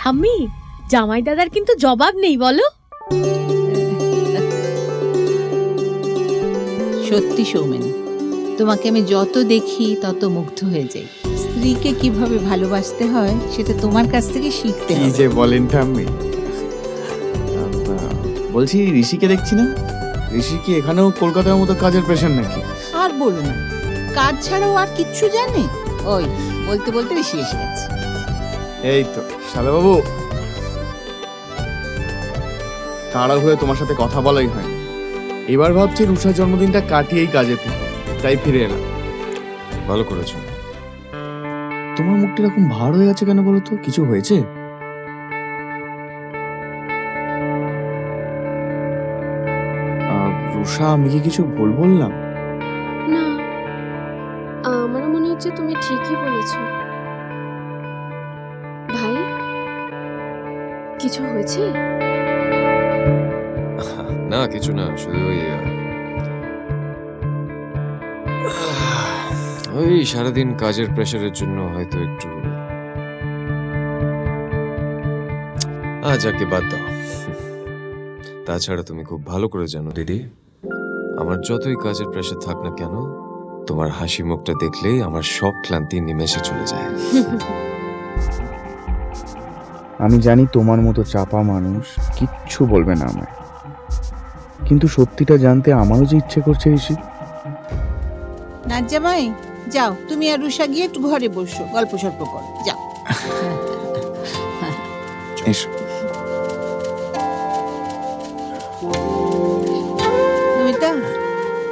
ঠাম্মি, জামাই দাদার কিন্তু জবাব নেই বলো। সত্যি সৌমেন, তোমাকে আমি যত দেখি তত মুগ্ধ হয়ে যাই। স্ত্রীকে কিভাবে ভালোবাসতে হয় সেটা তোমার কাছ থেকে শিখতে কি হবে। যে বলেন ঠাম্মি। বলছি ঋষিকে দেখছি না, ঋষি কি এখানেও কলকাতার মতো কাজের প্রেশার নাকি? আর বলো না, কাজ ছাড়াও আর কিচ্ছু জানে? ওই বলতে বলতে ঋষি এসে গেছে। এই তো শালাবাবু, তাড়াহুড়ো তোমার সাথে কথা বলাই হয়। এবার ভাবছি রুষার জন্মদিনটা কাটিয়েই কাজে ফিরবো, তাই ফিরে এলাম। ভালো করেছো। তোমার মুখটা এরকম ভার হয়ে গেছে কেন বলো তো? কিছু হয়েছে? রুষা, আমি কি কিছু ভুল বললাম? না, আমারও মনে হচ্ছে তুমি ঠিকই বলেছ। ভাই, কিছু হয়েছে? না কিছু না, শুধু ওই সারাদিন কাজের প্রেশারের জন্য হয়তো একটু যাকে বাদ দাও। তাছাড়া তুমি খুব ভালো করে জানো দিদি, আমার যতই কাজের প্রেশার থাক না কেন, তোমার হাসি মুখটা দেখলেই আমার সব ক্লান্তি নিমেষে চলে যায়। আমি জানি তোমার মতো চাপা মানুষ কিচ্ছু বলবে না আমায়, কিন্তু সত্যিটা জানতে আমারও যে ইচ্ছে করছে ঋষি। নাজ্জামাই, যাও তুমি আর রুষা গিয়ে একটু ঘরে বসো, গল্প সল্প করো, যাও। এসো। নমিতা,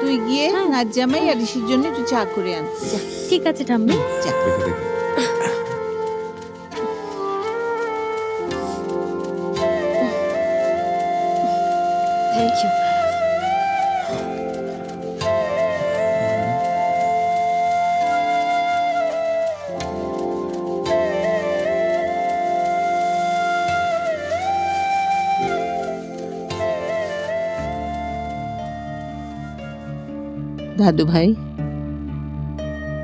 তুই গিয়ে নাজ্জামাই আর ঋষির জন্য একটু চা করে আন, যা। ঠিক আছে ঠাম্মি। যা। দেখে দেখে থ্যাংক ইউ। দাদু ভাই,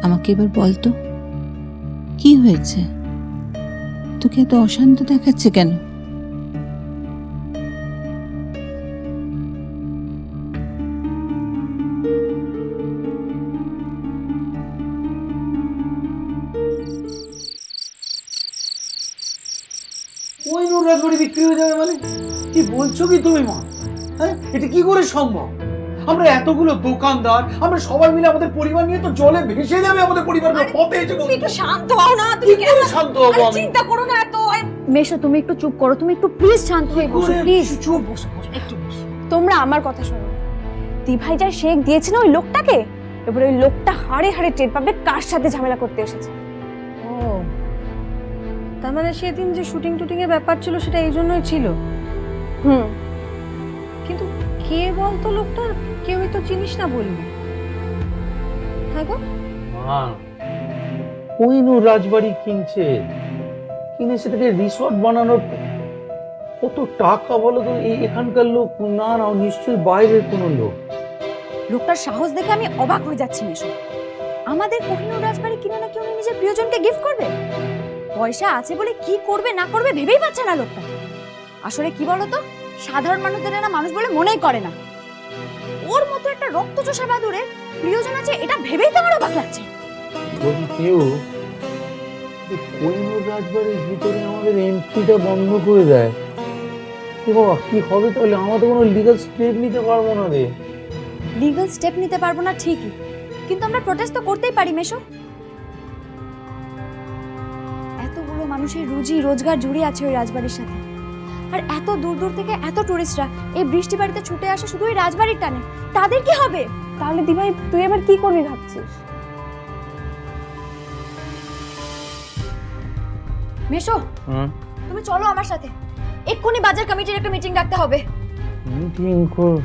আমাকে এবার বল তো, কি হয়েছে? তোকে এত অশান্ত দেখাচ্ছে কেন? ওই নূর রাজবাড়ি বিক্রি হয়ে যাবে মানে? কি বলছো কি তুমি মা? হ্যাঁ, এটা কি করে সম্ভব? আমরা এতগুলো দোকানদার, আমরা সবাই মিলে আমাদের পরিবার নিয়ে তো জলে ভেসে যাবে আমাদের পরিবার। পথে এসে তুমি একটু শান্ত হও না, তুমি কি করে শান্ত হবো আমি? চিন্তা করো না এত। মেশো, তুমি একটু চুপ করো, তুমি একটু প্লিজ শান্ত হয়ে বসো, প্লিজ। চুপ বসে বসে একটু বসো। তোমরা আমার কথা শোনো। দিভাই যা শেক দিয়েছে না ওই লোকটাকে, এবার ওই লোকটা হাড়ে হাড়ে টের পাবে কার সাথে ঝামেলা করতে এসেছে। ও, তার মানে সেদিন যে শুটিং টুটিং এর ব্যাপার ছিল সেটা এই জন্যই ছিল। হুম, কিন্তু কে বলতো লোকটা? কেউই তো চিনিস না বললি। হ্যাঁ গো, মা, ওই নূর রাজবাড়ি কিনছে, কিনে সেটাকে রিসর্ট বানানোর কত টাকা বলো তো? এই এখানকার লোক না, না, ও নিশ্চয়ই বাইরের কোনো লোক। লোকটার সাহস দেখে আমি অবাক হয়ে যাচ্ছি মেশো। আমাদের কোহিনূর রাজবাড়ি কিনে নাকি উনি নিজের প্রিয়জনকে গিফট করবে? পয়সা আছে বলে কি করবে না করবে ভেবেই পাচ্ছে না লোকটা। আসলে কি বলতো, সাধারণ মানুষদের না মানুষ বলে মনেই করে না। ওর মতো একটা রক্তচোষা বাদুরের প্রিয়জন আছে, এটা ভেবেই তো আমার অবাক লাগছে। যদি কেউ কোহিনূর রাজবাড়ির ভিতরে আমাদের এন্ট্রিটা বন্ধ করে দেয়, এ বাবা, কি হবে তাহলে? আমরা তো কোনো লিগ্যাল স্টেপ নিতে পারবো না রে। লিগ্যাল স্টেপ নিতে পারবো না ঠিকই, কিন্তু আমরা প্রোটেস্ট তো করতেই পারি মেশো। এতগুলো মানুষের রুজি রোজগার জুড়ে আছে ওই রাজবাড়ির সাথে, আর এত দূর দূর থেকে এত টুরিস্টরা এই বৃষ্টি বাড়িতে ছুটে আসে শুধু ওই রাজবাড়ির টানে। তাদের কি হবে? তাহলে দিভাই তুই এবার কি করবি ভাবছিস? মেশো, তুমি চলো আমার সাথে, এক্ষুনি বাজার কমিটির একটা মিটিং ডাকতে হবে। মিটিং কর?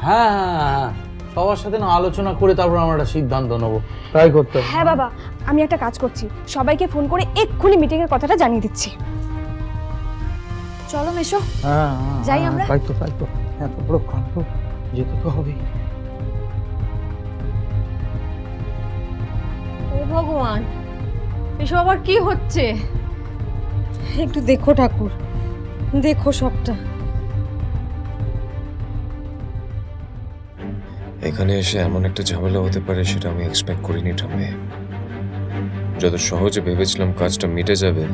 হ্যাঁ হ্যাঁ হ্যাঁ, সবার সাথে না আলোচনা করে তারপর আমরা একটা সিদ্ধান্ত নেবো, ট্রাই করতে হবে। হ্যাঁ বাবা, আমি একটা কাজ করছি, সবাইকে ফোন করে এক্ষুনি মিটিং এর কথাটা জানিয়ে দিচ্ছি। চলো মেশো, হ্যাঁ যাই আমরা? তাই তো এত বড় কাণ্ড, যেতে তো হবে। ও ভগবান, এসব আবার কি হচ্ছে? একটু দেখো ঠাকুর, দেখো সবটা। এখানে এসে এমন একটা ঝামেলা হতে পারে সেটা আমি এক্সপেক্ট করিনি ঠাম্মি। যত সহজে ভেবেছিলাম কাজটা মিটে যাবে,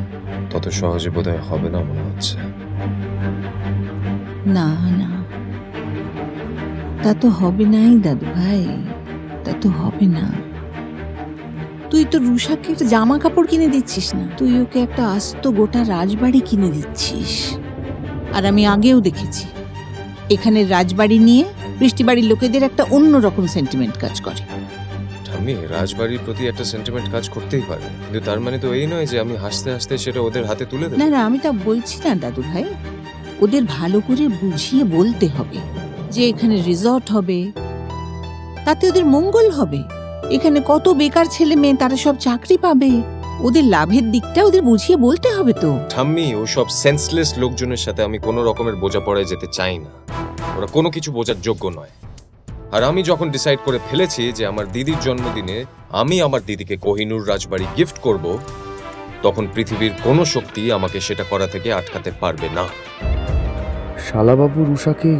তত সহজে বোধহয় হবে না মনে হচ্ছে। না না, তা তো হবে নাই দাদু ভাই, তা তো হবে না। তুই তো রুষাকে একটা জামা কাপড় কিনে দিচ্ছিস না, তুই ওকে একটা আস্ত গোটা রাজবাড়ি কিনে দিচ্ছিস। আর আমি আগেও দেখেছি এখানে রাজবাড়ি নিয়ে বৃষ্টি বাড়ির লোকেদের একটা অন্যরকম সেন্টিমেন্ট কাজ করে। ঠাম্মি, রাজবাড়ির প্রতি একটা সেন্টিমেন্ট কাজ করতেই পারে, কিন্তু তার মানে তো এই নয় যে আমি হাসতে হাসতে সেটা ওদের হাতে তুলে দেব। না না, আমি তা বলছি না দাদু ভাই, ওদের ভালো করে বুঝিয়ে বলতে হবে যে এখানে রিসর্ট হবে, তাতে ওদের মঙ্গল হবে। এখানে কত বেকার ছেলে মেয়ে, তারা সব চাকরি পাবে, ওদের লাভের দিকটা ওদের বুঝিয়ে বলতে হবে তো। ঠাম্মি, ওসব সেন্সলেস লোকজনের সাথে আমি কোনো রকমের বোঝাপড়ায় যেতে চাই না। ওরা কোনো কিছু বোঝার যোগ্য নয়। আর আমি যখন ডিসাইড করে ফেলেছি যে আমার দিদির জন্মদিনে আমি আমার দিদিকে কোহিনূর রাজবাড়ি গিফট করব, তখন পৃথিবীর কোনো শক্তি আমাকে সেটা করা থেকে আটকাতে পারবে না। শালাবাবু রুষাকে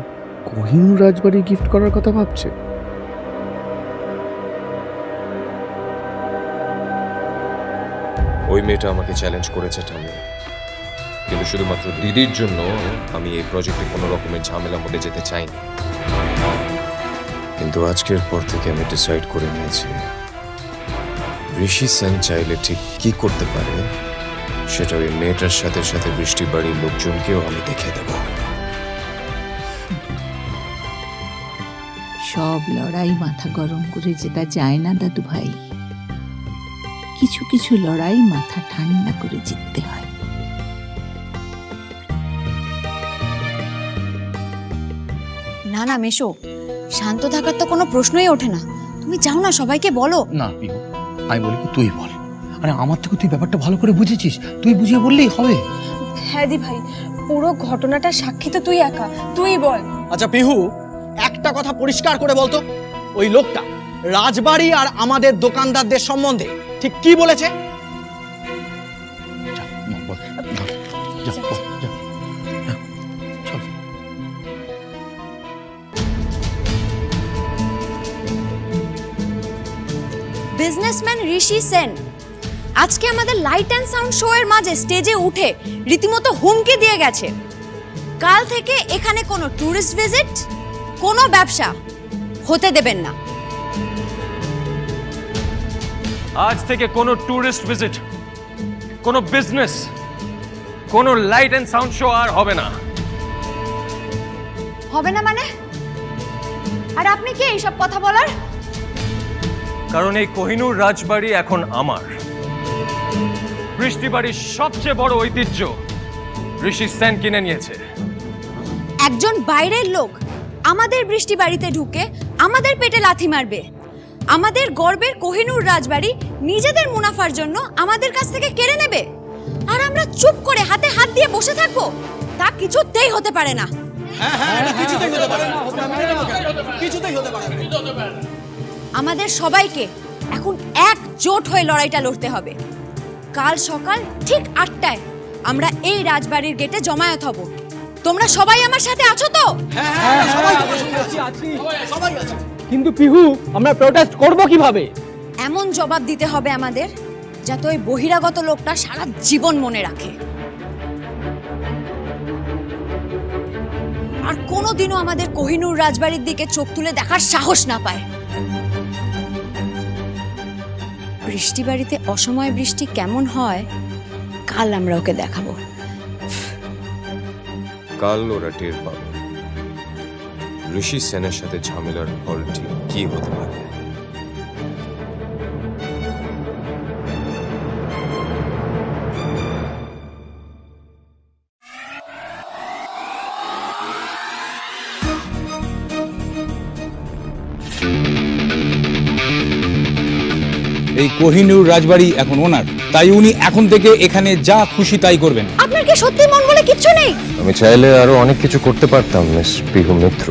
কোহিনূর রাজবাড়ি গিফট করার কথা ভাবছে? ওই মেয়েটা আমাকে চ্যালেঞ্জ করেছে ঠাম্মি, কিন্তু শুধুমাত্র দিদির জন্য আমি এই প্রজেক্টে কোনো রকমের ঝামেলা মধ্যে যেতে চাই না। কিন্তু আজকের পর থেকে আমি ডিসাইড করে নিয়েছি, ঋষি সেন চাইলে ঠিক কি করতে পারে সেটা ওই মেয়েটার সাথে সাথে বৃষ্টি বাড়ির লোকজনকেও আমি দেখিয়ে দেব। সব লড়াই মাথা গরম করে জেতা যায় না দাদু ভাই, কিছু কিছু লড়াই মাথা ঠান্ডা করে জিততে হয়। না না মেশো, শান্ত থাকার তো কোনো প্রশ্নই ওঠে না। তুমি যাও না, সবাইকে বলো। না পিহু, আমি বলি কি তুই বল। আরে আমার থেকে তুই ব্যাপারটা ভালো করে বুঝেছিস, তুই বুঝিয়ে বললেই হবে। হ্যাঁ দি ভাই, পুরো ঘটনাটার সাক্ষী তো তুই একা, তুই বল। আচ্ছা পিহু, একটা কথা পরিষ্কার করে বলতো, ওই লোকটা রাজবাড়ি আর আমাদের দোকানদারদের সম্বন্ধে ঠিক কি বলেছে? যা, বল, যা, বল, যা। চল। বিজনেসম্যান ঋষি সেন আজকে আমাদের লাইট অ্যান্ড সাউন্ড শো এর মাঝে স্টেজে উঠে রীতিমতো হুমকি দিয়ে গেছে, কাল থেকে এখানে কোনো টুরিস্ট ভিজিট, কোনো ব্যবসা হতে দেবেন না। আজ থেকে কোনো টুরিস্ট ভিজিট, কোনো বিজনেস, কোনো লাইট এন্ড সাউন্ড শো আর হবে না। হবে না মানে? আর আপনি কি এইসব কথা বলার? কারণ এই কোহিনূর রাজবাড়ি এখন আমার। বৃষ্টি বাড়ির সবচেয়ে বড় ঐতিহ্য ঋষি সেন কিনে নিয়েছে। একজন বাইরের লোক আমাদের বৃষ্টি বাড়িতে ঢুকে আমাদের পেটে লাথি মারবে, আমাদের গর্বের কোহিনূর রাজবাড়ি নিজেদের মুনাফার জন্য আমাদের কাছ থেকে কেড়ে নেবে, আর আমরা চুপ করে হাতে হাত দিয়ে বসে থাকবো? তা কিছুতেই হতে পারে না। কিছুতেই হতে পারে না, কিছুতেই হতে পারে না। আমাদের সবাইকে এখন একজোট হয়ে লড়াইটা লড়তে হবে। কাল সকাল ঠিক 8টায় আমরা এই রাজবাড়ির গেটে জমায়েত হব। তোমরা সবাই আমার সাথে আছো তো? সবাই আছে। কিন্তু পিহু, আমরা প্রোটেস্ট করব কিভাবে? এমন জবাব দিতে হবে আমাদের যাতে ওই বহিরাগত লোকটা সারা জীবন মনে রাখে, আর কোনোদিনও আমাদের কোহিনূর রাজবাড়ির দিকে চোখ তুলে দেখার সাহস না পায়। বৃষ্টি বাড়িতে অসময়ে বৃষ্টি কেমন হয় কাল আমরা ওকে দেখাবো। কাল ওরা টের পাবে ঋষি সেনের সাথে ঝামেলার ফল ঠিক কি হতে পারে। এই কোহিনূর রাজবাড়ি এখন ওনার, তাই উনি এখন থেকে এখানে যা খুশি তাই করবেন। আপনার কি সত্যি মন বলে কিচ্ছু নেই? আমি চাইলে আরো অনেক কিছু করতে পারতাম মিস পিহু মিত্র।